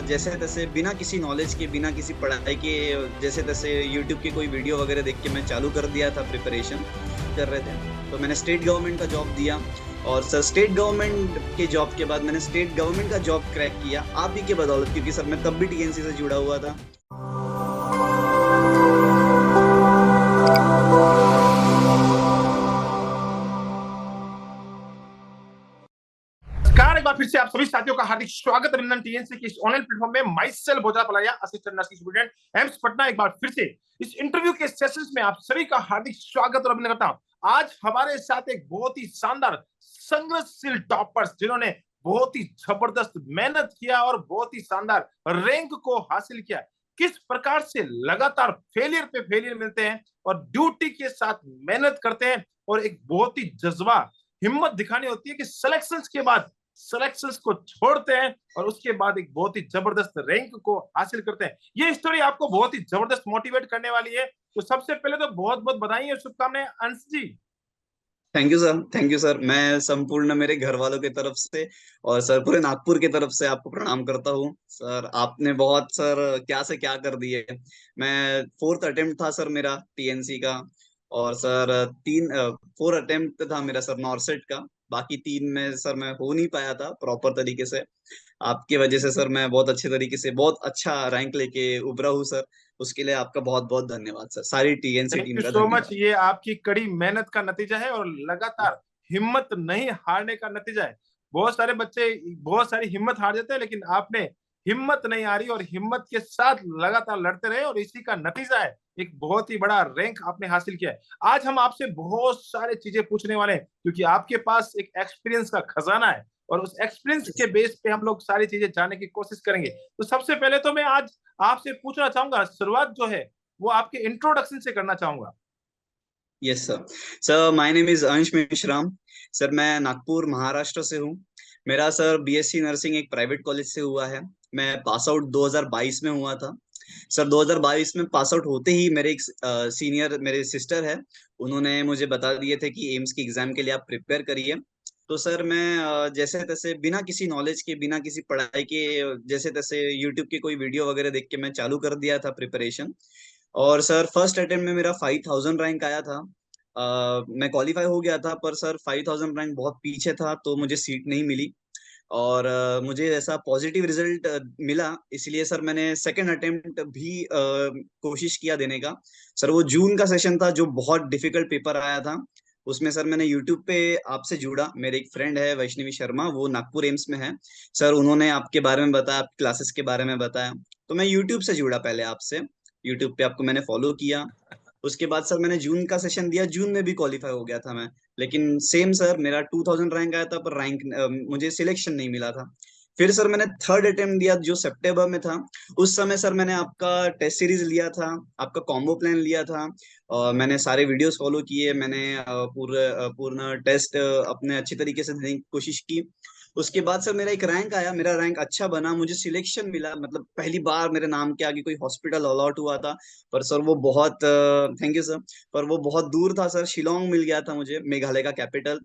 जैसे तैसे बिना किसी नॉलेज के, बिना किसी पढ़ाई के, जैसे तैसे यूट्यूब की कोई वीडियो वगैरह देख के मैं चालू कर दिया था, प्रिपरेशन कर रहे थे। तो मैंने स्टेट गवर्नमेंट का जॉब दिया, और सर स्टेट गवर्नमेंट के जॉब के बाद मैंने स्टेट गवर्नमेंट का जॉब क्रैक किया आप ही के बदौलत, क्योंकि सर मैं तब भी टीएनसी से जुड़ा हुआ था। नमस्कार, एक बार फिर से आप सभी साथियों का हार्दिक स्वागत अभिनंदन टीएनसी की इस ऑनलाइन प्लेटफॉर्म में। Myself Bhojra Palaya, assistant nursing student AIIMS Patna, एक बार फिर से इस इंटरव्यू के सेशंस में आप सभी का हार्दिक स्वागत और अभिनंदन करता हूं। आज हमारे साथ एक बहुत ही शानदार संघर्षशील टॉपर्स, जिन्होंने बहुत ही जबरदस्त मेहनत किया और बहुत ही शानदार रैंक को हासिल किया। किस प्रकार से लगातार फेलियर पे फेलियर मिलते हैं और ड्यूटी के साथ मेहनत करते हैं, और एक बहुत ही जज्बा, हिम्मत दिखानी होती है कि सिलेक्शंस के बाद सिलेक्शंस को छोड़ते हैं और उसके बाद एक बहुत ही जबरदस्त रैंक को हासिल करते हैं। ये स्टोरी आपको बहुत ही जबरदस्त मोटिवेट करने वाली है। तो सबसे पहले तो बहुत बहुत बधाई और शुभकामनाएं Ansh ji. Thank you sir, thank you sir. मैं संपूर्ण मेरे घर वालों की तरफ से और सर पूरे नागपुर की तरफ से आपको प्रणाम करता हूँ। सर आपने बहुत, सर क्या से क्या कर दिए। मैं फोर्थ अटेम्प्ट था सर मेरा टीएनसी का, और सर फोर अटेम्प्ट था मेरा सर नॉर्सेट का। बाकी तीन में सर मैं हो नहीं पाया था प्रॉपर तरीके से। आपकी वजह से सर मैं बहुत अच्छे तरीके से बहुत अच्छा रैंक लेके उभरा हूँ सर। उसके लिए आपका बहुत बहुत धन्यवाद सर, सारी टीएनसी थैंक टीम यू का सो मच। धन्यवाद। ये आपकी कड़ी मेहनत का नतीजा है और लगातार हिम्मत नहीं हारने का नतीजा है। बहुत सारे बच्चे बहुत सारी हिम्मत हार जाते हैं, लेकिन आपने हिम्मत नहीं हारी और हिम्मत के साथ लगातार लड़ते रहे, और इसी का नतीजा है एक बहुत ही बड़ा रैंक आपने हासिल किया है। आज हम आपसे बहुत सारे चीजें पूछने वाले हैं, क्योंकि आपके पास एक एक्सपीरियंस का खजाना है, और उस एक्सपीरियंस के बेस पे हम लोग सारी चीजें जानने की कोशिश करेंगे। तो सबसे पहले तो मैं आज आपसे पूछना चाहूंगा, शुरुआत जो है वो आपके इंट्रोडक्शन से करना चाहूंगा। Yes sir. Sir my name is अंश मिश्राम। सर मैं नागपुर महाराष्ट्र से हूँ। मेरा सर बीएससी नर्सिंग एक प्राइवेट कॉलेज से हुआ है। मैं पास आउट 2022 में हुआ था। सर 2022 में पास आउट होते ही मेरे एक सीनियर मेरे सिस्टर है, उन्होंने मुझे बता दिए थे कि एम्स की एग्जाम के लिए आप प्रिपेयर करिए। तो सर मैं जैसे तैसे बिना किसी नॉलेज के, बिना किसी पढ़ाई के, जैसे तैसे यूट्यूब की कोई वीडियो वगैरह देख के मैं चालू कर दिया था प्रिपरेशन। और सर फर्स्ट अटेम्प्ट में मेरा 5000 रैंक आया था। मैं क्वालिफाई हो गया था, पर सर 5000 रैंक बहुत पीछे था, तो मुझे सीट नहीं मिली। और मुझे ऐसा पॉजिटिव रिजल्ट मिला, इसलिए सर मैंने सेकंड अटेम्प्ट भी कोशिश किया देने का। सर वो जून का सेशन था जो बहुत डिफिकल्ट पेपर आया था। उसमें सर मैंने यूट्यूब पे आपसे जुड़ा। मेरे एक फ्रेंड है वैष्णवी शर्मा, वो नागपुर एम्स में है। सर उन्होंने आपके बारे में बताया, आपकी क्लासेस के बारे में बताया, तो मैं यूट्यूब से जुड़ा पहले आपसे। यूट्यूब पे आपको मैंने फॉलो किया। उसके बाद सर मैंने जून का सेशन दिया, जून में भी क्वालिफाई हो गया था मैं। लेकिन सेम सर मेरा 2000 रैंक आया था, पर रैंक मुझे सिलेक्शन नहीं मिला था। फिर सर मैंने थर्ड अटेम्प्ट दिया जो सितंबर में था। उस समय सर मैंने आपका टेस्ट सीरीज लिया था, आपका कॉम्बो प्लान लिया था, और मैंने सारे वीडियोस फॉलो किए। मैंने पूर्ण टेस्ट अपने अच्छी तरीके से देने की कोशिश की। उसके बाद सर मेरा एक रैंक आया, मेरा रैंक अच्छा बना, मुझे सिलेक्शन मिला। मतलब पहली बार मेरे नाम के आगे कोई हॉस्पिटल अलॉट हुआ था। पर सर वो बहुत, थैंक यू सर, पर वो बहुत दूर था सर। शिलोंग मिल गया था मुझे, मेघालय का कैपिटल।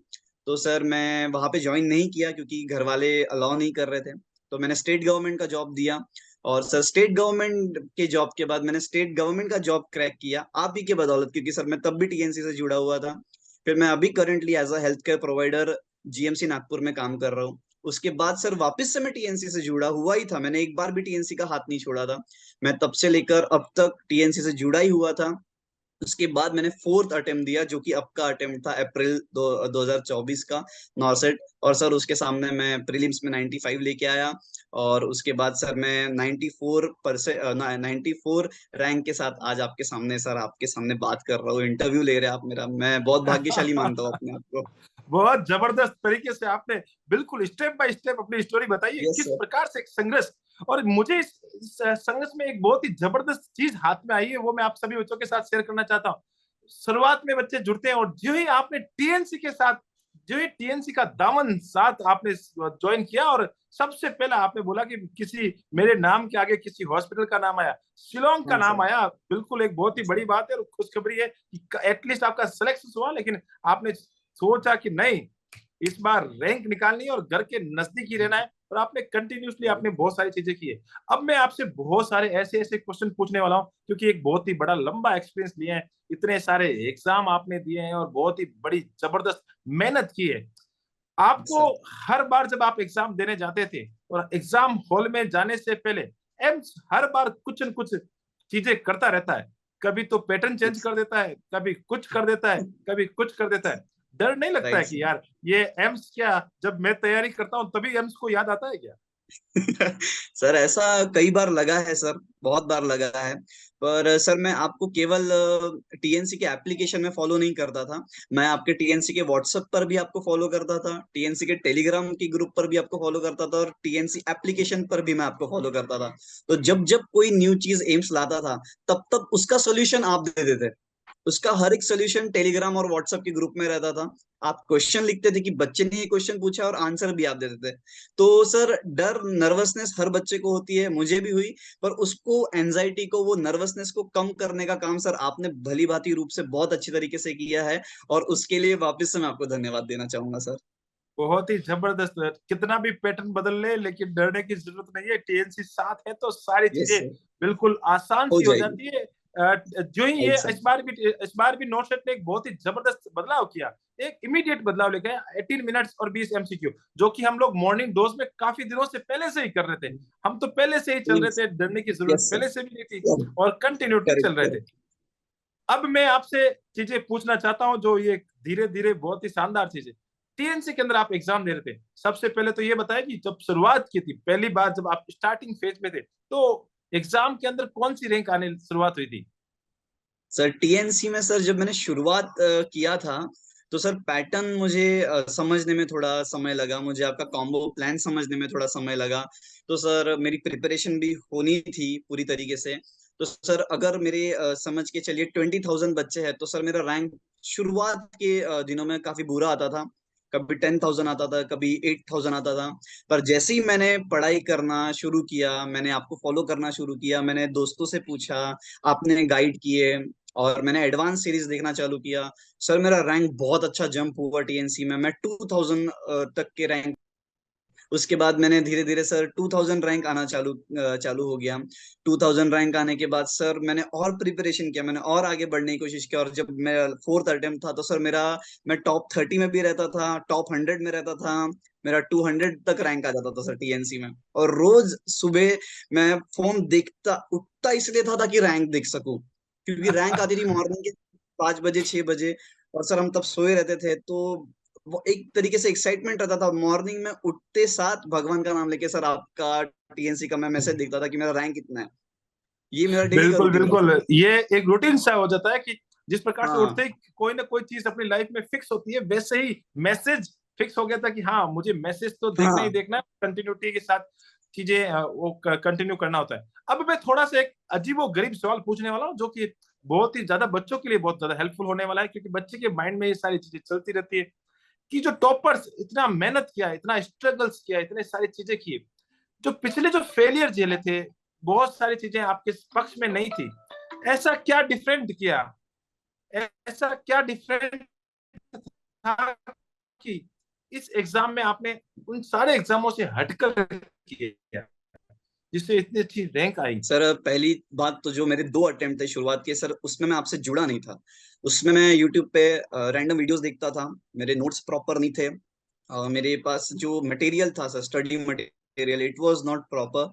तो सर मैं वहां पे ज्वाइन नहीं किया क्योंकि घर वाले अलाउ नहीं कर रहे थे। तो मैंने स्टेट गवर्नमेंट का जॉब दिया, और सर स्टेट गवर्नमेंट के जॉब के बाद मैंने स्टेट गवर्नमेंट का जॉब क्रैक किया आप ही के बदौलत, क्योंकि सर मैं तब भी टीएनसी से जुड़ा हुआ था। फिर मैं अभी currently as a health care provider GMC Nagpur में काम कर रहा हूँ। उसके बाद सर वापस से मैं टीएनसी से जुड़ा हुआ ही था, मैंने एक बार भी टीएनसी का हाथ नहीं छोड़ा था। मैं तब से लेकर अब तक टीएनसी से जुड़ा ही हुआ था। उसके बाद मैंने फोर्थ अटेम्प्ट दिया, जो कि अब का अटेम्प्ट था अप्रैल 2024 का, नॉर्सेट। और सर उसके सामने मैं प्रीलिम्स में 95 लेके आया। और उसके बाद सर मैं 94% 94 रैंक के साथ आज आपके सामने, सर आपके सामने बात कर रहा हूँ, इंटरव्यू ले रहे हैं आप मेरा। मैं बहुत भाग्यशाली मानता हूँ अपने आप को। बहुत जबरदस्त तरीके से आपने बिल्कुल स्टेप बाय स्टेप अपनी स्टोरी बताई है, यस किस सर। प्रकार से एक संघर्ष। और मुझे इस संघर्ष में एक बहुत ही जबरदस्त चीज हाथ में आई है, वो मैं आप सभी बच्चों के साथ शेयर करना चाहता हूँ। शुरुआत में बच्चे जुड़ते हैं, और जो ही आपने टीएनसी के साथ, जो ही टीएनसी का दामन साथ आपने ज्वाइन किया, और सबसे पहला आपने बोला कि किसी मेरे नाम के आगे किसी हॉस्पिटल का नाम आया, शिलोंग का हाँ नाम सर। आया, बिल्कुल एक बहुत ही बड़ी बात है और खुशखबरी है कि एटलीस्ट आपका सिलेक्शन हुआ। लेकिन आपने सोचा कि नहीं, इस बार रैंक निकालनी है और घर के नजदीक ही रहना है, और आपने कंटिन्यूसली आपने बहुत सारी चीजें की है। अब मैं आपसे बहुत सारे ऐसे ऐसे क्वेश्चन पूछने वाला हूँ, क्योंकि एक बहुत ही बड़ा लंबा एक्सपीरियंस लिया है, इतने सारे एग्जाम आपने दिए हैं और बहुत ही बड़ी जबरदस्त मेहनत की है। आपको सर। हर बार जब आप एग्जाम देने जाते थे और एग्जाम हॉल में जाने से पहले एम्स हर बार कुछ न कुछ चीजें करता रहता है। कभी तो पैटर्न चेंज कर देता है, कभी कुछ कर देता है, कभी कुछ कर देता है। डर नहीं लगता है राइट कि सर। यार ये एम्स क्या, जब मैं तैयारी करता हूँ तभी एम्स को याद आता है क्या? सर ऐसा कई बार लगा है सर, बहुत बार लगा है। पर सर मैं आपको केवल टीएनसी के एप्लीकेशन में फॉलो नहीं करता था। मैं आपके टीएनसी के व्हाट्सएप पर भी आपको फॉलो करता था, टीएनसी के टेलीग्राम की ग्रुप पर भी आपको फॉलो करता था, और टीएनसी एप्लीकेशन पर भी मैं आपको फॉलो करता था। तो जब जब कोई न्यू चीज एम्स लाता था, तब तब उसका सोल्यूशन आप दे देते। उसका हर एक सोल्यूशन टेलीग्राम और व्हाट्सएप के ग्रुप में रहता था। आप क्वेश्चन लिखते थे कि बच्चे ने ये क्वेश्चन पूछा, और आंसर भी आप देते थे। तो सर डर, नर्वसनेस हर बच्चे को होती है, मुझे भी हुई। पर उसको, एंजाइटी को, वो नर्वसनेस को कम करने का काम सर आपने भली भांति रूप से बहुत अच्छी तरीके से किया है। और उसके लिए वापस से मैं आपको धन्यवाद देना चाहूंगा सर। बहुत ही जबरदस्त है। कितना भी पैटर्न बदल ले लेकिन डरने की जरूरत नहीं है, टीएनसी साथ है तो सारी यस चीजें सर। बिल्कुल आसान हो सी हो जाएगी। जाती है। जो ही ये राइट सर। इस बार भी नोटसेट ने एक बहुत ही जबरदस्त बदलाव किया। एक इमीडिएट बदलाव लेके आया, 18 मिनट्स और 20 एमसीक्यू, जो कि हम लोग मॉर्निंग डोज में काफी दिनों से पहले से ही कर रहे थे। हम तो पहले से ही चल रहे थे, डरने की जरूरत यस पहले सर। से भी नहीं थी और कंटिन्यूटी चल रहे करेक्ट। थे। अब मैं आपसे चीजें पूछना चाहता हूं जो ये धीरे धीरे बहुत ही शानदार चीज है। टीएनसी के अंदर आप एग्जाम दे रहे थे, सबसे पहले तो ये बताया कि जब शुरुआत की थी, पहली बार जब आप स्टार्टिंग फेज में थे, तो एग्जाम के अंदर कौन सी रैंक आने शुरुआत हुई थी? सर टीएनसी में सर जब मैंने शुरुआत किया था, तो सर पैटर्न मुझे समझने में थोड़ा समय लगा, मुझे आपका कॉम्बो प्लान समझने में थोड़ा समय लगा। तो सर मेरी प्रिपरेशन भी होनी थी पूरी तरीके से। तो सर अगर मेरे समझ के चलिए 20,000 बच्चे हैं, तो सर मेरा रैंक शुरुआत के दिनों में काफी बुरा आता था। कभी 10,000 आता था, कभी 8,000 आता था। पर जैसे ही मैंने पढ़ाई करना शुरू किया, मैंने आपको फॉलो करना शुरू किया, मैंने दोस्तों से पूछा, आपने गाइड किए, और मैंने एडवांस सीरीज देखना चालू किया, सर मेरा रैंक बहुत अच्छा जंप हुआ टीएनसी में। मैं 2000 तक के रैंक। उसके बाद मैंने धीरे धीरे सर 2000 रैंक आना चालू हो गया। 2000 रैंक आने के बाद सर मैंने और प्रिपरेशन किया, मैंने और आगे बढ़ने की कोशिश की, और जब मेरा फोर्थ अटेम्प्ट था, तो सर मेरा, मैं टॉप 30 में भी रहता था, टॉप 100 में रहता था। मेरा 200 तक रैंक आ जाता था सर टीएनसी में। और रोज सुबह मैं फोन देखता, उठता इसलिए था ताकि रैंक देख सकूं, क्योंकि रैंक आती थी मॉर्निंग के 5 बजे, 6 बजे। और सर हम तब सोए रहते थे, तो वो एक तरीके से एक्साइटमेंट रहता था। मॉर्निंग में उठते साथ भगवान का नाम लेके सर आपका टीएनसी का मैं मैसेज देखता था कि मेरा रैंक कितना है। ये मेरा डेली का बिल्कुल रूटीन बिल्कुल, रहता ये एक रूटीन सा हो जाता है कि जिस प्रकार था। से हाँ। उठते ही कोई ना कोई चीज अपनी लाइफ में फिक्स होती है, वैसे ही मैसेज फिक्स हो गया था कि हाँ मुझे मैसेज तो देखना ही हाँ देखना है, कंटिन्यूटी के साथ चीजें वो कंटिन्यू करना होता है। अब मैं थोड़ा सा एक अजीबो गरीब सवाल पूछने वाला हूँ, जो कि बहुत ही ज्यादा बच्चों के लिए बहुत ज्यादा हेल्पफुल होने वाला है, क्योंकि बच्चे के माइंड में ये सारी चीजें चलती रहती है कि जो टॉपर्स इतना मेहनत किया, इतना स्ट्रगल्स किया, इतने सारी चीजें की, जो पिछले जो फेलियर झेले थे, बहुत सारी चीजें आपके पक्ष में नहीं थी, ऐसा क्या डिफरेंट किया, ऐसा क्या डिफरेंट था कि इस एग्जाम में आपने उन सारे एग्जामों से हटकर किया, जिससे इतनी अच्छी रैंक आई? सर, पहली बात तो जो मेरे 2 अटेम्प्ट थे शुरुआत के सर, उसमें मैं आपसे जुड़ा नहीं था। उसमें मैं यूट्यूब पे रैंडम वीडियोस देखता था, मेरे नोट्स प्रॉपर नहीं थे। मेरे पास जो मटेरियल था sir, study material, it was not proper.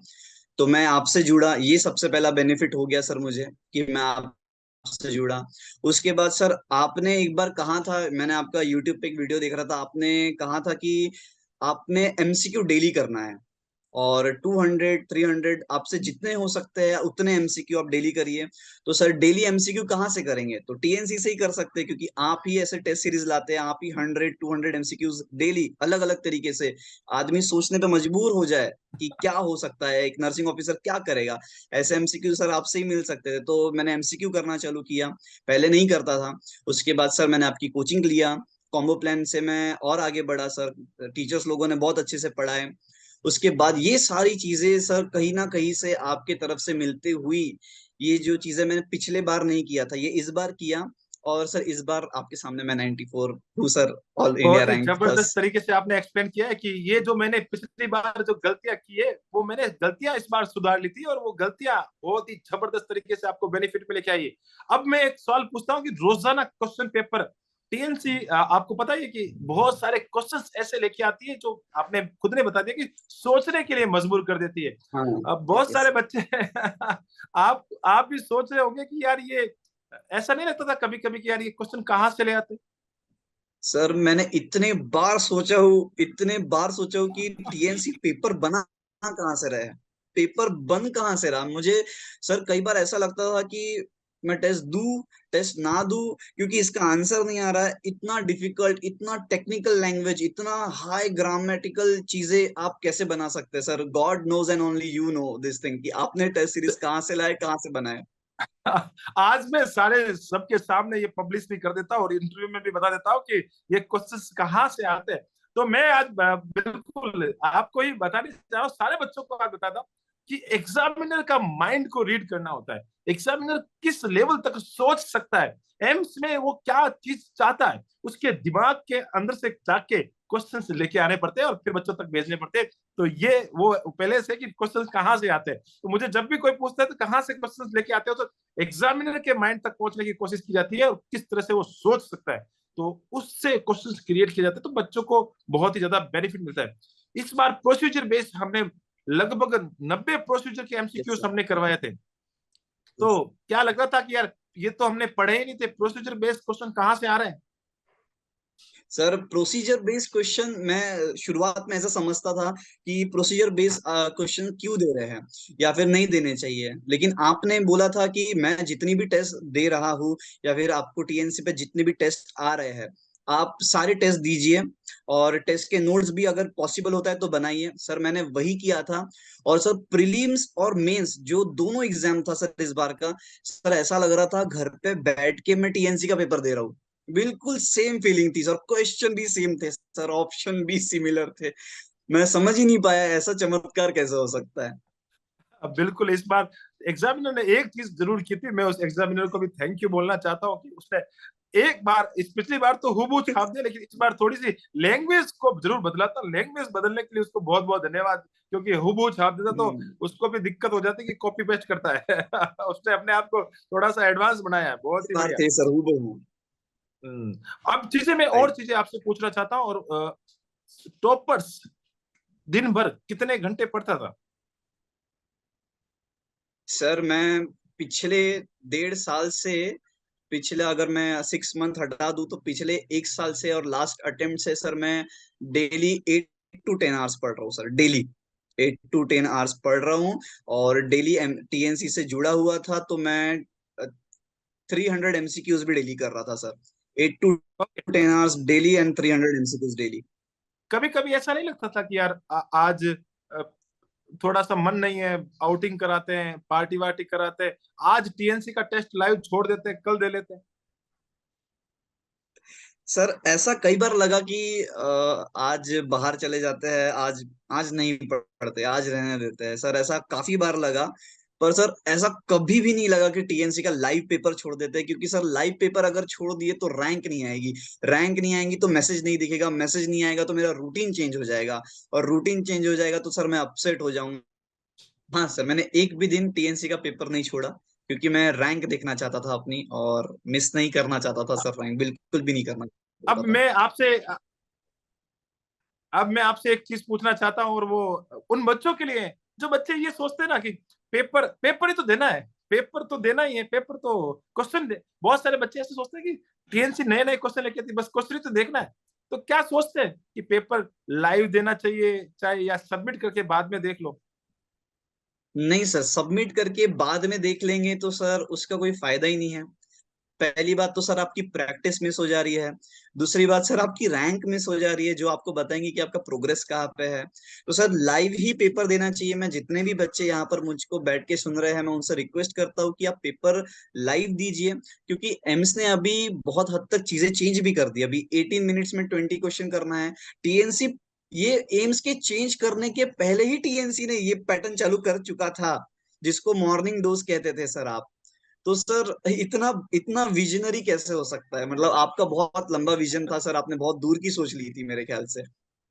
तो मैं आपसे जुड़ा, ये सबसे पहला बेनिफिट हो गया सर मुझे, कि मैं आपसे जुड़ा। उसके बाद सर आपने एक बार कहा था, मैंने आपका यूट्यूब पे एक वीडियो देख रहा था, आपने कहा था कि आपने एमसीक्यू डेली करना है, और 200 300 आपसे जितने हो सकते हैं उतने एमसीक्यू आप डेली करिए। तो सर डेली एमसीक्यू कहाँ से करेंगे, तो टीएनसी से ही कर सकते हैं, क्योंकि आप ही ऐसे टेस्ट सीरीज लाते हैं, आप ही 100 200 एमसीक्यूज डेली अलग अलग तरीके से। आदमी सोचने पे मजबूर हो जाए कि क्या हो सकता है, एक नर्सिंग ऑफिसर क्या करेगा। ऐसे एमसीक्यू सर आपसे ही मिल सकते थे, तो मैंने एमसीक्यू करना चालू किया। पहले नहीं करता था। उसके बाद सर मैंने आपकी कोचिंग लिया, कॉम्बो प्लान से मैं और आगे बढ़ा सर। टीचर्स लोगों ने बहुत अच्छे से पढ़ाए। उसके बाद ये सारी चीजें सर कहीं ना कहीं से आपके तरफ से मिलते हुई, ये जो चीजें मैंने पिछले बार नहीं किया था, ये इस बार किया। और सर इस बार आपके सामने मैं 94 हूँ सर, ऑल इंडिया बहुत ही रैंक जबरदस्त बस। तरीके से आपने एक्सप्लेन किया है कि ये जो मैंने पिछली बार जो गलतियां की है वो मैंने गलतियां इस बार सुधार ली थी, और वो गलतियां बहुत ही जबरदस्त तरीके से आपको बेनिफिट में लेके आई है। अब मैं एक सवाल पूछता हूँ कि रोजाना क्वेश्चन पेपर टीएनसी, आपको पता है कि बहुत सारे क्वेश्चंस ऐसे लेके आती है जो आपने खुद ने बता दिया कि सोचने के लिए मजबूर कर देती है। हाँ। अब बहुत यस सारे बच्चे आप भी सोच रहे होंगे कि यार ये ऐसा नहीं लगता था कभी कभी कि यार ये क्वेश्चन कहाँ से ले आते। सर, मैंने इतने बार सोचा हूँ कि टीएनसी पेपर बना कहाँ से रहा है, पेपर बन कहाँ से रहा मुझे। सर कई बार ऐसा लगता था कि मैं टेस्ट दूं, टेस्ट ना दूं, क्योंकि इसका आंसर नहीं आ रहा है। इतना डिफिकल्ट, इतना टेक्निकल लैंग्वेज, इतना हाई ग्रामेटिकल चीजें आप कैसे बना सकते हैं sir? God knows and only you know this thing, कि आपने टेस्ट सीरीज कहाँ से लाए, कहाँ से बनाए। आज मैं सारे सबके सामने ये पब्लिश भी कर देता हूँ और इंटरव्यू में भी बता देता हूँ कि ये क्वेश्चंस कहाँ से आते हैं। तो मैं आज बिल्कुल आपको ही बताने चाह रहा हूँ, सारे बच्चों को आज बताता हूँ कि एग्जामिनर का माइंड को रीड करना होता है। एग्जामिनर किस लेवल तक सोच सकता है, एम्स में वो क्या चीज चाहता है, उसके दिमाग के अंदर से जाके क्वेश्चंस लेके आने पड़ते हैं और फिर बच्चों तक भेजने पड़ते हैं। तो ये वो पहले से कि क्वेश्चंस कहाँ से आते हैं, तो मुझे जब भी कोई पूछता है तो कहाँ से क्वेश्चंस लेके आते हो, तो एग्जामिनर के माइंड तक पहुंचने की कोशिश की जाती है और किस तरह से वो सोच सकता है, तो उससे क्वेश्चंस क्रिएट किए जाते हैं, तो बच्चों को बहुत ही ज्यादा बेनिफिट मिलता है। इस बार प्रोसीजर बेस्ड हमने लगभग 90 प्रोसीजर के यस एमसीक्यूज सर। हमने करवाए थे। तो क्या लग रहा था कि यार ये तो हमने पढ़े ही नहीं थे, प्रोसीजर बेस्ड क्वेश्चन कहाँ से आ रहे हैं। सर प्रोसीजर बेस्ड क्वेश्चन मैं शुरुआत में ऐसा समझता था कि प्रोसीजर बेस्ड क्वेश्चन क्यों दे रहे हैं या फिर नहीं देने चाहिए, लेकिन आपने बोला था कि मैं जितनी भी टेस्ट दे रहा हूँ या फिर आपको टीएनसी पे जितने भी टेस्ट आ रहे हैं, आप सारे टेस्ट दीजिए और टेस्ट के नोट्स भी अगर पॉसिबल होता है तो बनाइए। सर मैंने वही किया था। और सर प्रीलिम्स और मेंस जो दोनों एग्जाम था सर इस बार का, सर ऐसा लग रहा था घर पे बैठ के मैं टीएनसी का पेपर दे रहा हूँ। बिल्कुल सेम फीलिंग थी सर, क्वेश्चन भी सेम थे सर, ऑप्शन भी सिमिलर थे। मैं समझ ही नहीं पाया ऐसा चमत्कार कैसे हो सकता है। अब बिल्कुल इस बार एग्जामिनर ने एक चीज जरूर की थी, मैं उस एग्जामिनर को भी थैंक यू बोलना चाहता हूँ कि उसने एक बार, इस पिछली बार तो हूबहू छाप दिया, लेकिन इस बार थोड़ी सी लैंग्वेज को जरूर बदला था। लैंग्वेज बदलने के लिए उसको बहुत बहुत धन्यवाद, क्योंकि हूबहू छाप देता तो हम्म। उसको भी दिक्कत हो जाती कि कॉपी पेस्ट करता है। उसने अपने आप को थोड़ा सा एडवांस बनाया है, इस बहुत ही बार बढ़िया। थे सर हूबहू। अब चीजें मैं और राइट। चीजें आपसे पूछना चाहता हूँ, और टॉपर्स दिन भर कितने घंटे पढ़ता था। सर मैं पिछले 1.5 साल से, पिछले अगर मैं 6 मंथ हटा दूं तो पिछले 1 साल से और लास्ट अटेम्प्ट से सर मैं डेली 8 to 10 आवर्स पढ़ रहा हूँ सर, डेली 8 to 10 आवर्स पढ़ रहा हूँ। और डेली टीएनसी से जुड़ा हुआ था तो मैं 300 MCQs भी डेली कर रहा था sir, 8 to 10 hours daily and 300 MCQs daily. कभी कभी ऐसा नहीं लगता था कि यार आज थोड़ा सा मन नहीं है, आउटिंग कराते हैं, पार्टी वार्टी कराते हैं, आज टीएनसी का टेस्ट लाइव छोड़ देते हैं, कल दे लेते हैं। सर ऐसा कई बार लगा कि आज बाहर चले जाते हैं, आज आज नहीं पढ़ते, आज रहने देते हैं सर, ऐसा काफी बार लगा। पर सर ऐसा कभी भी नहीं लगा कि टीएनसी का लाइव पेपर छोड़ देते हैं, क्योंकि सर लाइव पेपर अगर छोड़ दिए तो रैंक नहीं आएगी, रैंक नहीं आएगी तो मैसेज नहीं दिखेगा, मैसेज नहीं आएगा तो मेरा रूटीन चेंज हो जाएगा, और रूटीन चेंज हो जाएगा तो सर मैं अपसेट हो जाऊंगा। हाँ सर, मैंने एक भी दिन टीएनसी का पेपर नहीं छोड़ा, क्योंकि मैं रैंक देखना चाहता था अपनी, और मिस नहीं करना चाहता था सर, रैंक बिल्कुल भी नहीं करना अब चाहता था। मैं आपसे अब मैं आपसे एक चीज पूछना चाहता हूँ, और वो उन बच्चों के लिए है, जो बच्चे ये सोचते हैं ना कि पेपर पेपर ही तो देना है, पेपर तो देना ही है, पेपर तो क्वेश्चन दे। बहुत सारे बच्चे ऐसे सोचते हैं कि टीएनसी नए नए क्वेश्चन लेके आती है, बस क्वेश्चन ही तो देखना है। तो क्या सोचते हैं कि पेपर लाइव देना चाहिए चाहे, या सबमिट करके बाद में देख लो। नहीं सर, सबमिट करके बाद में देख लेंगे तो सर उसका कोई फायदा ही नहीं है। पहली बात तो सर आपकी प्रैक्टिस मिस हो जा रही है, दूसरी बात सर आपकी रैंक मिस हो जा रही है, जो आपको बताएंगे कि आपका प्रोग्रेस कहाँ पे है। तो सर लाइव ही पेपर देना चाहिए। मैं जितने भी बच्चे यहाँ पर मुझको बैठ के सुन रहे हैं, मैं उनसे रिक्वेस्ट करता हूँ कि आप पेपर लाइव दीजिए, क्योंकि एम्स ने अभी बहुत हद तक चीजें चेंज भी कर दी। अभी 18 मिनट्स में 20 क्वेश्चन करना है। टीएनसी, ये एम्स के चेंज करने के पहले ही टीएनसी ने ये पैटर्न चालू कर चुका था, जिसको मॉर्निंग डोज कहते थे सर आप। तो सर इतना इतना विजनरी कैसे हो सकता है? मतलब आपका बहुत लंबा विजन था सर, आपने बहुत दूर की सोच ली थी मेरे ख्याल से।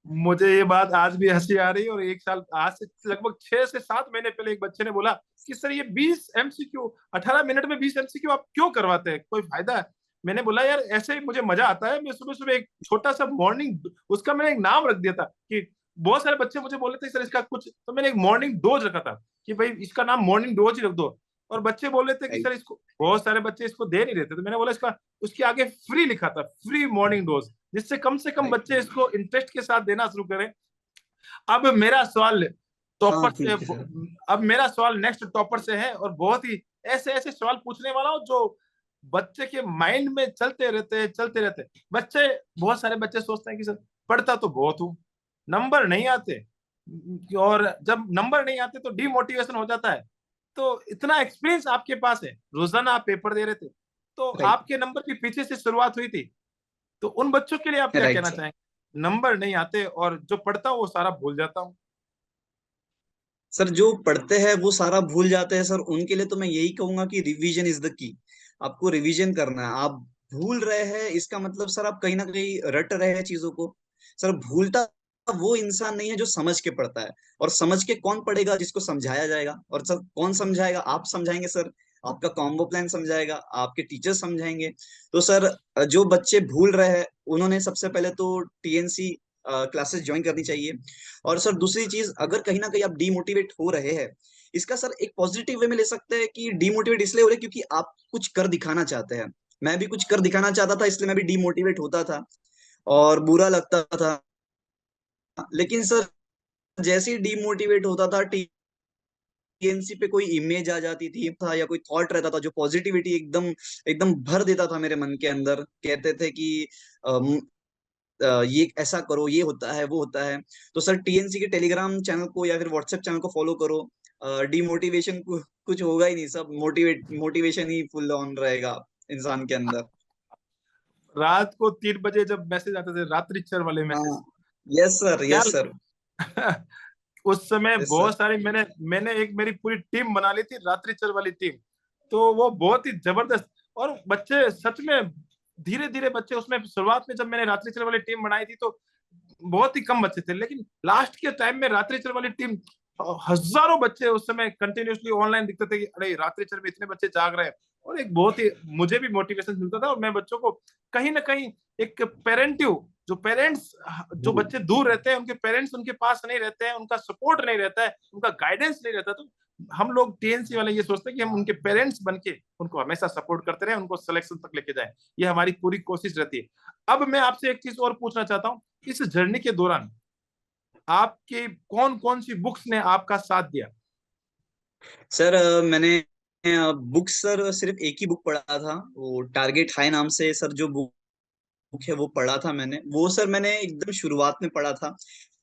मुझे ये बात आज भी हंसी आ रही है। और एक साल आज से लगभग 6 से 7 महीने पहले एक बच्चे ने बोला कि सर ये 20 MCQ 18 मिनट में 20 MCQ आप क्यों करवाते हैं, कोई फायदा है? मैंने बोला यार ऐसे ही मुझे मजा आता है। मैं सुबह सुबह एक छोटा सा मॉर्निंग, उसका मैंने एक नाम रख दिया था कि बहुत सारे बच्चे मुझे बोल रहे थे सर इसका कुछ, तो मैंने एक मॉर्निंग डोज रखा था कि भाई इसका नाम मॉर्निंग डोज ही रख दो। और बच्चे बोल रहे थे कि सर इसको, बहुत सारे बच्चे इसको दे नहीं रहे थे, तो मैंने बोला इसका, उसके आगे फ्री लिखा था, फ्री मॉर्निंग डोज, जिससे कम से कम राइट। बच्चे इसको इंटरेस्ट के साथ देना शुरू करें। अब मेरा सवाल हाँ टॉपर से, ठीक है सर। अब मेरा सवाल नेक्स्ट टॉपर से है, और बहुत ही ऐसे ऐसे सवाल पूछने वाला हूँ जो बच्चे के माइंड में चलते रहते हैं। बच्चे, बहुत सारे बच्चे सोचते हैं कि सर पढ़ता तो बहुत हूँ, नंबर नहीं आते, और जब नंबर नहीं आते तो डिमोटिवेशन हो जाता है। तो इतना एक्सपीरियंस आपके पास है, रोजाना आप पेपर दे रहे थे, तो राइट। आपके नंबर की पीछे से शुरुआत हुई थी। तो उन बच्चों के लिए आप क्या राइट कहना सर। चाहेंगे? नंबर नहीं आते और जो पढ़ता हूँ वो सारा भूल जाता हूँ। सर जो पढ़ते हैं वो सारा भूल जाते हैं सर, उनके लिए तो मैं यही कहूंगा कि रिवीजन इज द की। आपको रिवीजन करना है। आप भूल रहे हैं इसका मतलब सर आप कहीं ना कहीं रट रहे हैं चीजों को। सर भूलता वो इंसान नहीं है जो समझ के पढ़ता है। और समझ के कौन पढ़ेगा? जिसको समझाया जाएगा। और सर कौन समझाएगा? आप समझाएंगे सर। आपका कॉम्बो प्लान समझाएगा, आपके टीचर समझाएंगे। तो सर जो बच्चे भूल रहे हैं उन्होंने सबसे पहले तो टीएनसी क्लासेस ज्वाइन करनी चाहिए। और सर दूसरी चीज, अगर कहीं ना कहीं आप डीमोटिवेट हो रहे हैं, इसका सर एक पॉजिटिव वे में ले सकते हैं कि डीमोटिवेट इसलिए हो रहे हैं क्योंकि आप कुछ कर दिखाना चाहते हैं। मैं भी कुछ कर दिखाना चाहता था, इसलिए मैं भी डीमोटिवेट होता था और बुरा लगता था। लेकिन सर जैसे ही डीमोटिवेट होता था, टीएनसी पे कोई इमेज आ जाती थी था या कोई थॉट रहता था जो पॉजिटिविटी एकदम एकदम भर देता था मेरे मन के अंदर, कहते थे कि ये ऐसा करो, ये होता है, वो होता है। तो सर टीएनसी के टेलीग्राम चैनल को या फिर व्हाट्सएप चैनल को फॉलो करो। डिमोटिवेशन कुछ होगा ही नहीं, सब मोटिवेशन ही फुल ऑन रहेगा इंसान के अंदर। रात को 3 बजे जब मैसेज आते थे, रात्रिचर वाले हाँ। मैसेज, यस सर, क्या यस सर। उस समय यस सर। बहुत सारी, मैंने मैंने एक मेरी पूरी टीम बना ली थी, रात्रिचर वाली टीम। तो वो बहुत ही जबरदस्त, और बच्चे सच में, धीरे धीरे बच्चे उसमें, शुरुआत में जब मैंने रात्रिचर वाली टीम बनाई थी तो बहुत ही कम बच्चे थे, लेकिन लास्ट के टाइम में रात्रिचर वाली टीम, हजारों बच्चे उस समय कंटिन्यूसली ऑनलाइन दिखते थे कि अरे रात्रिचर में इतने बच्चे जाग रहे हैं। और एक बहुत ही, मुझे भी मोटिवेशन मिलता था, और मैं बच्चों को कहीं ना कहीं एक पेरेंटिव, जो पेरेंट्स, जो जी। बच्चे दूर रहते हैं, उनके पेरेंट्स उनके पास नहीं रहते हैं, उनका सपोर्ट नहीं रहता है, उनका गाइडेंस नहीं रहता, तो हम लोग टीएनसी वाले ये सोचते हैं कि हम उनके पेरेंट्स बन के उनको हमेशा सपोर्ट करते रहे, उनको सिलेक्शन तक लेके जाए। ये हमारी पूरी कोशिश रहती है। अब मैं आपसे एक चीज और पूछना चाहता हूँ, इस जर्नी के दौरान आपकी कौन कौन सी बुक्स ने आपका साथ दिया? सर मैंने बुक सर सिर्फ एक ही बुक पढ़ा था, वो टारगेट हाई नाम से सर जो बुक है वो पढ़ा था मैंने। वो सर मैंने एकदम शुरुआत में पढ़ा था।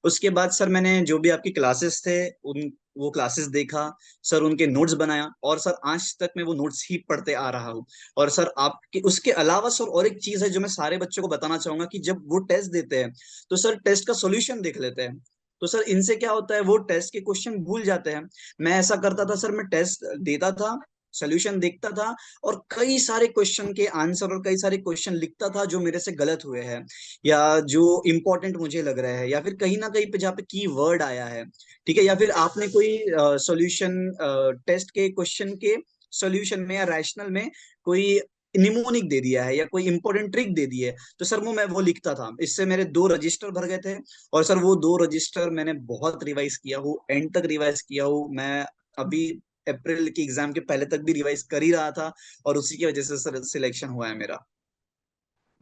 उसके बाद सर मैंने जो भी आपकी क्लासेस थे उन वो क्लासेस देखा। सर उनके नोट्स बनाया और सर आज तक मैं वो नोट्स ही पढ़ते आ रहा हूँ। और सर आपके उसके अलावा सर और एक चीज है जो मैं सारे बच्चों को बताना चाहूंगा कि जब वो टेस्ट देते हैं तो सर टेस्ट का सॉल्यूशन देख लेते हैं। तो सर इनसे क्या होता है, वो टेस्ट के क्वेश्चन भूल जाते हैं। मैं ऐसा करता था सर, मैं टेस्ट देता था, सोल्यूशन देखता था और कई सारे क्वेश्चन के आंसर और कई सारे क्वेश्चन लिखता था जो मेरे से गलत हुए हैं या जो इंपॉर्टेंट मुझे लग रहा है या फिर कहीं ना कहीं पे जहाँ पे की वर्ड आया है। ठीक है, या फिर आपने कोई सॉल्यूशन टेस्ट के क्वेश्चन के सॉल्यूशन में या रैशनल में कोई निमोनिक दे दिया है या कोई इंपॉर्टेंट ट्रिक दे दी है, तो सर मैं वो लिखता था। इससे मेरे 2 रजिस्टर भर गए थे। और सर वो 2 रजिस्टर मैंने बहुत रिवाइज किया हूँ, एंड तक रिवाइज किया हूँ मैं। अभी अप्रैल की एग्जाम के पहले तक भी रिवाइज कर ही रहा था और उसी की वजह से सर सिलेक्शन हुआ है मेरा।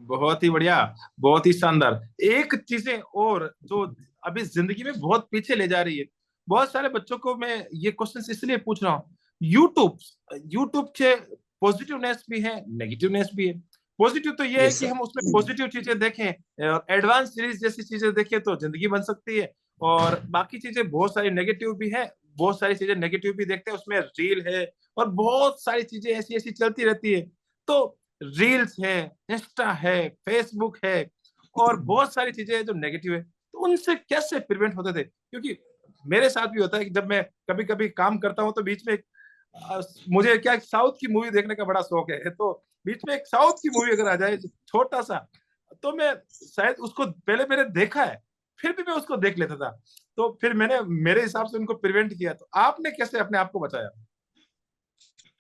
बहुत ही बढ़िया, बहुत ही शानदार। एक चीजें और जो अभी जिंदगी में बहुत पीछे ले जा रही है, बहुत सारे बच्चों को मैं ये क्वेश्चन इसलिए पूछ रहा हूँ। यूट्यूब, यूट्यूब के पॉजिटिवनेस भी है, नेगेटिवनेस भी है। पॉजिटिव तो ये है यस कि सर। हम उसमें पॉजिटिव चीजें देखें और एडवांस सीरीज जैसी चीजें देखें तो जिंदगी बन सकती है। और बाकी चीजें बहुत सारी नेगेटिव भी है, बहुत सारी चीजें नेगेटिव भी देखते हैं, उसमें रील है और बहुत सारी चीजें ऐसी ऐसी चलती रहती है। तो रील्स है, इंस्टा है, फेसबुक है, और बहुत सारी चीजें हैं जो नेगेटिव है, तो उनसे कैसे प्रिवेंट होते थे? क्योंकि मेरे साथ भी होता है कि जब मैं कभी कभी काम करता हूँ तो बीच में मुझे क्या साउथ की मूवी देखने का बड़ा शौक है, तो बीच में एक साउथ की मूवी अगर आ जाए छोटा सा, तो मैं शायद उसको पहले मैंने देखा है, फिर भी मैं उसको देख लेता था। तो फिर मैंने मेरे हिसाब से उनको प्रिवेंट किया। तो आपने कैसे अपने आप को बचाया?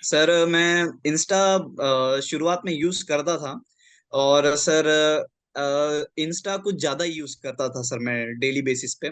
सर मैं इंस्टा शुरुआत में यूज करता था, और सर इंस्टा कुछ ज्यादा यूज करता था सर मैं डेली बेसिस पे।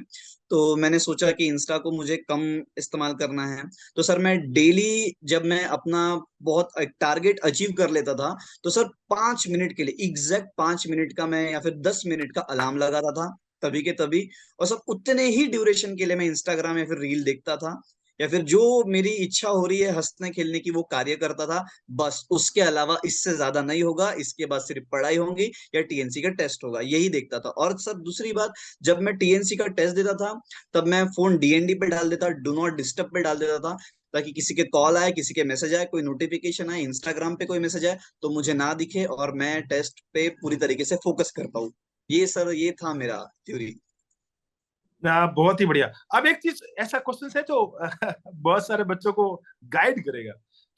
तो मैंने सोचा कि इंस्टा को मुझे कम इस्तेमाल करना है। तो सर मैं डेली, जब मैं अपना बहुत टारगेट अचीव कर लेता था, तो सर 5 मिनट के लिए, एग्जैक्ट 5 मिनट का मैं या फिर 10 मिनट का अलार्म लगाता था, तभी के तभी। और सर उतने ही ड्यूरेशन के लिए मैं इंस्टाग्राम या फिर रील देखता था, या फिर जो मेरी इच्छा हो रही है हंसने खेलने की वो कार्य करता था। बस उसके अलावा इससे ज्यादा नहीं होगा, इसके बाद सिर्फ पढ़ाई होगी या टीएनसी का टेस्ट होगा, यही देखता था। और सर दूसरी बात, जब मैं टीएनसी का टेस्ट देता था, तब मैं फोन डीएनडी पे डाल देता, डू नॉट डिस्टर्ब पे डाल देता था, ताकि किसी के कॉल आए, किसी के मैसेज आए, कोई नोटिफिकेशन आए, इंस्टाग्राम पे कोई मैसेज आए, तो मुझे ना दिखे और मैं टेस्ट पे पूरी तरीके से फोकस कर पाऊँ। ये सर, ये था मेरा थ्योरी। बहुत ही बढ़िया। अब एक चीज ऐसा क्वेश्चन है जो बहुत सारे बच्चों को गाइड करेगा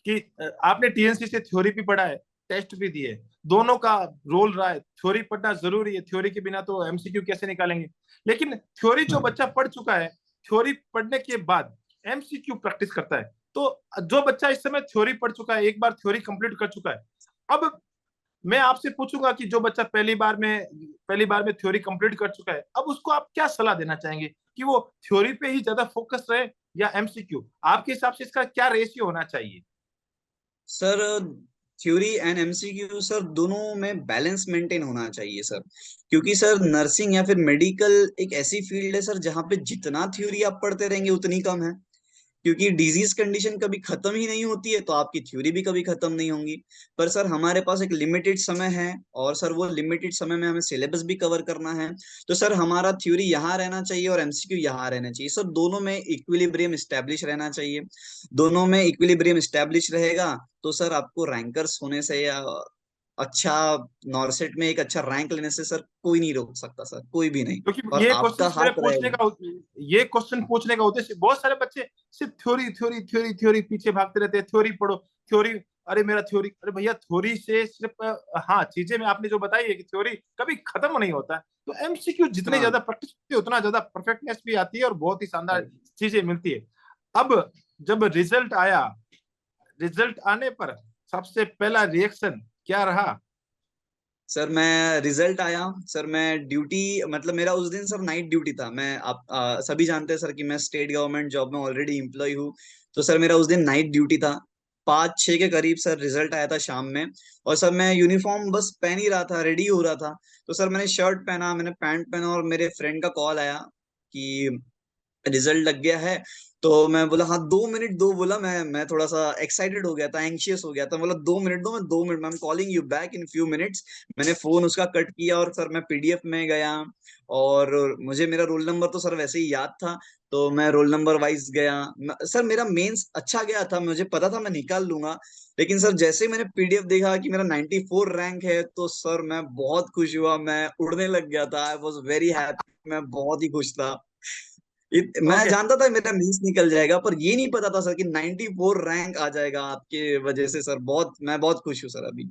कि आपने टीएनसी से थ्योरी भी पढ़ा है, टेस्ट भी दिए, दोनों का रोल रहा है, थ्योरी पढ़ना जरूरी है, थ्योरी के बिना तो एमसीक्यू कैसे निकालेंगे। लेकिन थ्योरी जो बच्चा पढ़ चुका है, थ्योरी पढ़ने के बाद एमसीक्यू प्रैक्टिस करता है। तो जो बच्चा इस समय थ्योरी पढ़ चुका है, एक बार थ्योरी कंप्लीट कर चुका है, अब मैं आपसे पूछूंगा कि जो बच्चा पहली बार में थ्योरी कंप्लीट कर चुका है, अब उसको आप क्या सलाह देना चाहेंगे कि वो थ्योरी पे ही ज्यादा फोकस रहे या एमसीक्यू? आपके हिसाब से इसका क्या रेशियो होना चाहिए? Sir theory and MCQ sir, दोनों में बैलेंस मेंटेन होना चाहिए सर। क्योंकि सर नर्सिंग या फिर मेडिकल एक ऐसी फील्ड है सर, जहाँ पे जितना थ्योरी आप पढ़ते रहेंगे उतनी कम है। क्योंकि डिजीज कंडीशन कभी खत्म ही नहीं होती है, तो आपकी थ्योरी भी कभी खत्म नहीं होंगी। पर सर हमारे पास एक लिमिटेड समय है, और सर वो लिमिटेड समय में हमें सिलेबस भी कवर करना है। तो सर हमारा थ्योरी यहाँ रहना चाहिए और एमसीक्यू यहाँ रहना चाहिए सर, दोनों में इक्विलिब्रियम स्टैब्लिश रहना चाहिए। दोनों में इक्विलिब्रियम स्टैब्लिश रहेगा, तो सर आपको रैंकर्स होने से या अच्छा नॉरसेट में एक अच्छा रैंक लेने से सर कोई नहीं रोक सकता सर, कोई भी नहीं। क्योंकि और ये आपका क्वेश्चन मेरे हाथ पूछने रहेगा। का ये क्वेश्चन पूछने का उद्देश्य, बहुत सारे बच्चे सिर्फ थ्योरी थ्योरी थ्योरी थ्योरी पीछे भागते रहते हैं, थ्योरी पढ़ो, थ्योरी, अरे मेरा थ्योरी, अरे भैया थ्योरी से सिर्फ हाँ, चीजें में आपने जो बताई है कि थ्योरी कभी खत्म नहीं होता है। तो एमसीक्यू जितनी हाँ। ज्यादा प्रैक्टिस होती है, उतना ज्यादा परफेक्टनेस भी आती है और बहुत ही शानदार चीजें मिलती है। अब जब रिजल्ट आया, रिजल्ट आने पर सबसे पहला रिएक्शन क्या रहा? सर मैं रिजल्ट आया, सर मैं ड्यूटी, मतलब मेरा उस दिन सर नाइट ड्यूटी था। मैं आप सभी जानते हैं सर कि मैं स्टेट गवर्नमेंट जॉब में ऑलरेडी एम्प्लॉय हूँ। तो सर मेरा उस दिन नाइट ड्यूटी था। 5-6 के करीब सर रिजल्ट आया था शाम में। और सर मैं यूनिफॉर्म बस पहन ही रहा था, रेडी हो रहा था। तो सर मैंने शर्ट पहना, मैंने पैंट पहना, और मेरे फ्रेंड का कॉल आया कि रिजल्ट लग गया है। तो मैं बोला हाँ 2 मिनट दो, बोला मैं थोड़ा सा एक्साइटेड हो गया था, एंशियस हो गया था। बोला 2 मिनट दो, मैं 2 मिनट, मैं calling you back in few minutes. मैंने फोन उसका कट किया और सर मैं पीडीएफ में गया। और मुझे मेरा रोल नंबर तो सर वैसे ही याद था, तो मैं रोल नंबर वाइज गया। सर मेरा मेंस अच्छा गया था, मुझे पता था मैं निकाल लूंगा। लेकिन सर जैसे ही मैंने पीडीएफ देखा कि मेरा 94 रैंक है, तो सर मैं बहुत खुश हुआ, मैं उड़ने लग गया था। आई वॉज वेरी हैप्पी, मैं बहुत ही खुश था। मैं ओके, जानता था मेरा मीन्स निकल जाएगा, पर ये नहीं पता था सर कि 94 रैंक आ जाएगा आपके वजह से सर। बहुत, मैं बहुत खुश हूँ सर अभी।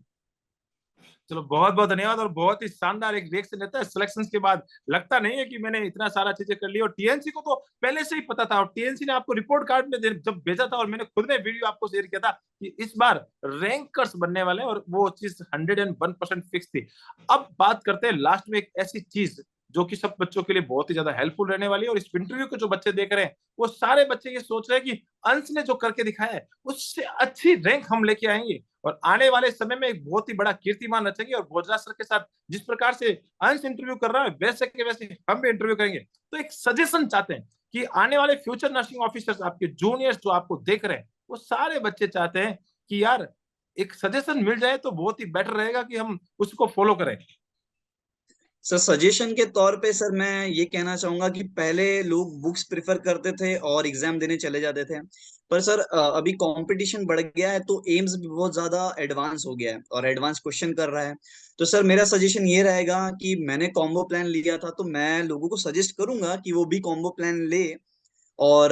चलो बहुत बहुत धन्यवाद। और बहुत ही शानदार एक रिएक्शन रहता है सिलेक्शन के बाद। लगता नहीं है कि मैंने इतना सारा चीजें कर ली, और टीएनसी को तो पहले से ही पता था, और टीएनसी ने आपको रिपोर्ट कार्ड में जब भेजा था, और मैंने खुद ने वीडियो आपको शेयर किया था कि इस बार रैंकर्स बनने वाले हैं, और वो चीज 101% फिक्स थी। अब बात करते हैं लास्ट में एक ऐसी चीज जो कि सब बच्चों के लिए बहुत ही ज्यादा हेल्पफुल रहने वाली है, और इस इंटरव्यू को जो बच्चे देख रहे हैं, वो सारे बच्चे ये सोच रहे हैं कि अंश ने जो करके दिखाया है उससे अच्छी रैंक हम लेके आएंगे, और आने वाले समय में एक बहुत ही बड़ा कीर्तिमान रचेंगे। और भोजराज सर के साथ जिस प्रकार से अंश इंटरव्यू कर रहा है, वैसे के वैसे हम भी इंटरव्यू करेंगे। तो एक सजेशन चाहते हैं कि आने वाले फ्यूचर नर्सिंग ऑफिसर्स, आपके जूनियर्स जो आपको देख रहे हैं, वो सारे बच्चे चाहते हैं कि यार एक सजेशन मिल जाए तो बहुत ही बेटर रहेगा कि हम उसको फॉलो करें। सर सजेशन के तौर पे सर मैं ये कहना चाहूंगा कि पहले लोग बुक्स प्रिफर करते थे और एग्जाम देने चले जाते थे। पर सर अभी कंपटीशन बढ़ गया है, तो एम्स भी बहुत ज्यादा एडवांस हो गया है और एडवांस क्वेश्चन कर रहा है। तो सर मेरा सजेशन ये रहेगा कि मैंने कॉम्बो प्लान लिया था, तो मैं लोगों को सजेस्ट करूंगा कि वो भी कॉम्बो प्लान ले। और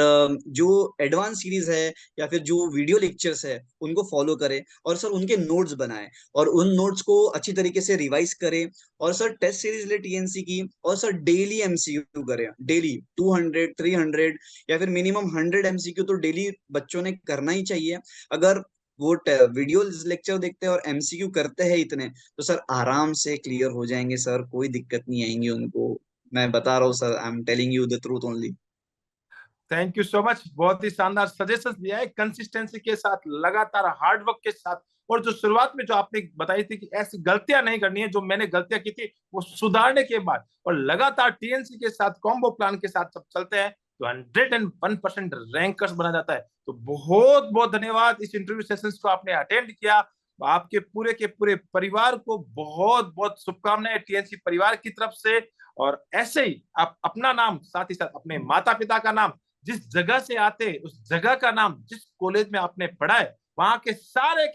जो एडवांस सीरीज है या फिर जो वीडियो लेक्चर्स है उनको फॉलो करें, और सर उनके नोट्स बनाएं और उन नोट्स को अच्छी तरीके से रिवाइज करें। और सर टेस्ट सीरीज ले टीएनसी की, और सर डेली एमसीक्यू करें, डेली 200 300 या फिर मिनिमम 100 एमसीक्यू तो डेली बच्चों ने करना ही चाहिए। अगर वो वीडियो लेक्चर देखते हैं और एमसीक्यू करते हैं इतने, तो सर आराम से क्लियर हो जाएंगे सर, कोई दिक्कत नहीं आएंगी उनको। मैं बता रहा हूँ sir, I am telling you the truth only. Thank you so much, बहुत ही शानदार सजेशंस दिया है, कंसिस्टेंसी के साथ, लगातार हार्डवर्क के साथ। और जो शुरुआत में जो आपने बताई थी कि ऐसी गलतियां नहीं करनी है, जो मैंने गलतियां की थी वो सुधारने के बाद और लगातार टीएनसी के साथ कॉम्बो प्लान के साथ सब चलते हैं तो 101% रैंकर्स बना जाता है। तो बहुत बहुत धन्यवाद, इस इंटरव्यू सेशंस को आपने अटेंड किया। आपके पूरे के पूरे परिवार को बहुत बहुत शुभकामनाएं टीएनसी परिवार की तरफ से। और ऐसे ही आप अपना नाम, साथ ही साथ अपने माता पिता का नाम, जिस जगह से आते उस जगह का नाम, जिस कॉलेज में आपने पढ़ा है वहां के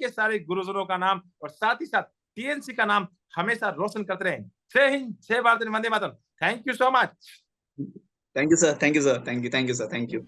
सारे गुरुजनों का नाम और साथ ही साथ टीएनसी का नाम हमेशा रोशन करते रहें। जय हिंद, जय भारत, वंदे मातरम। Thank you so much. Thank you sir, thank you sir, thank you, thank you sir, thank you.